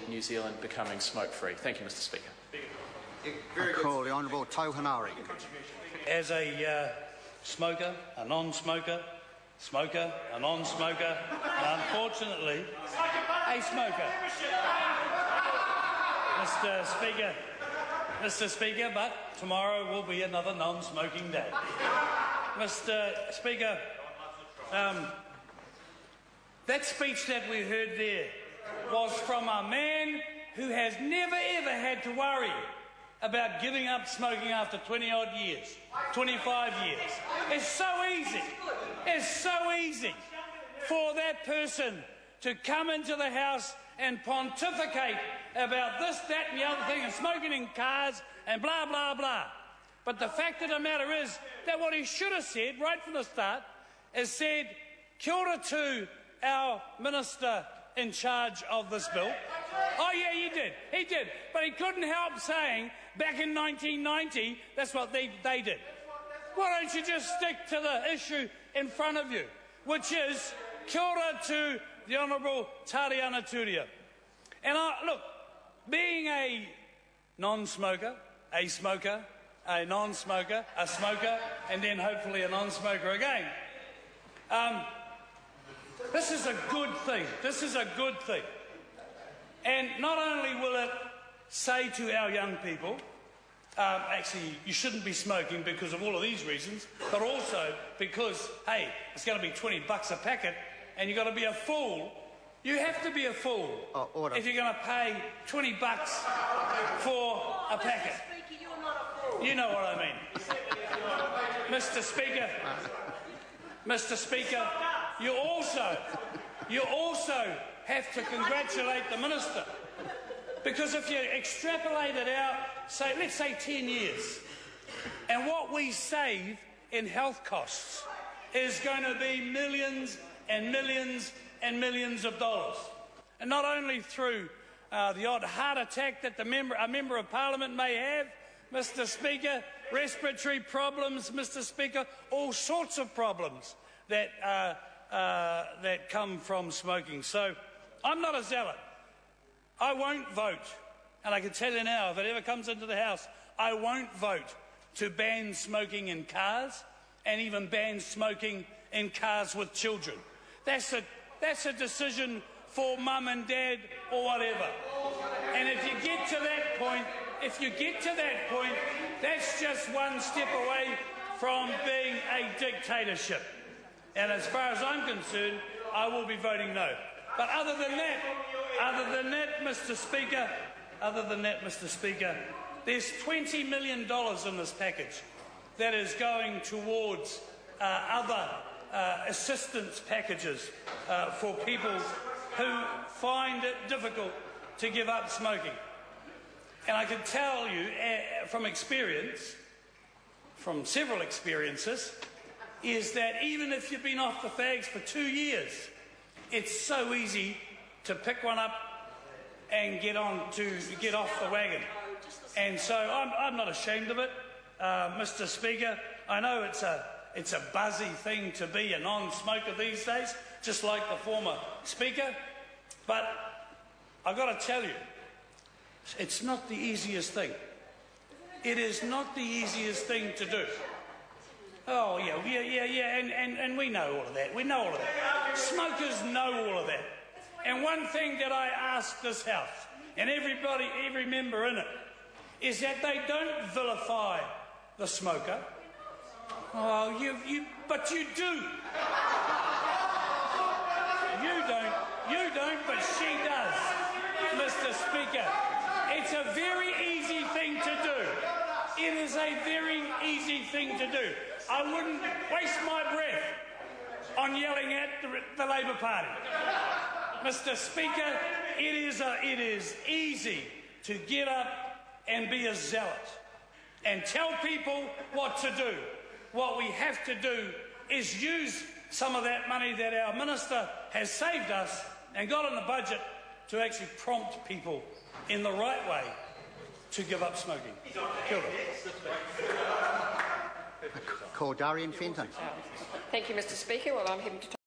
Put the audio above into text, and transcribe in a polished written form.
New Zealand becoming smoke-free. Thank you, Mr Speaker. I call the Honourable Tauhanari. As a smoker, a non-smoker, smoker, a non-smoker, and unfortunately a smoker. Mr Speaker, but tomorrow will be another non-smoking day. Mr Speaker, that speech that we heard there was from a man who has never ever had to worry about giving up smoking after 20-odd years, 25 years. It's so easy. It's so easy for that person to come into the House and pontificate about this, that and the other thing and smoking in cars and blah, blah, blah. But the fact of the matter is that what he should have said right from the start is said, kia ora to our Minister in charge of this bill. Oh yeah, he did. But he couldn't help saying back in 1990, that's what they did. Why don't you just stick to the issue in front of you, which is kia ora to the Honourable Tariana Turia. And look, being a non-smoker, a smoker, a non-smoker, a smoker, and then hopefully a non-smoker again, this is a good thing. This is a good thing. And not only will it say to our young people, actually, you shouldn't be smoking because of all of these reasons, but also because, hey, it's going to be $20 a packet and you've got to be a fool. You have to be a fool if you're going to pay $20 for a packet. You know what I mean. Mr Speaker, you also have to congratulate the Minister, because if you extrapolate it out, let's say 10 years, and what we save in health costs is going to be millions and millions and millions of dollars. And not only through the odd heart attack that a member of Parliament may have, Mr Speaker, respiratory problems, Mr Speaker, all sorts of problems that come from smoking. So I'm not a zealot. I won't vote, and I can tell you now, if it ever comes into the House, I won't vote to ban smoking in cars and even ban smoking in cars with children. That's a decision for mum and dad or whatever. And if you get to that point, that's just one step away from being a dictatorship. And as far as I'm concerned, I will be voting no. But other than that, Mr Speaker, there's $20 million in this package that is going towards other assistance packages for people who find it difficult to give up smoking. And I can tell you from experience, from several experiences, is that even if you've been off the fags for 2 years, it's so easy to pick one up and get off the wagon. And so I'm not ashamed of it, Mr Speaker. I know it's a buzzy thing to be a non-smoker these days, just like the former Speaker. But I've got to tell you, it's not the easiest thing. It is not the easiest thing to do. Oh, yeah, and we know all of that. We know all of that. Smokers know all of that. And one thing that I ask this House, and every member in it, is that they don't vilify the smoker. Oh, but you do. You don't, but she does, Mr Speaker. It's a very easy thing to do. It is a very easy thing to do. I wouldn't waste my breath on yelling at the Labour Party. Mr Speaker, it is easy to get up and be a zealot and tell people what to do. What we have to do is use some of that money that our Minister has saved us and got in the budget to actually prompt people in the right way to give up smoking. Kia ora. Call Darian Fenton. Thank you, Mr Speaker. Well, I'm happy to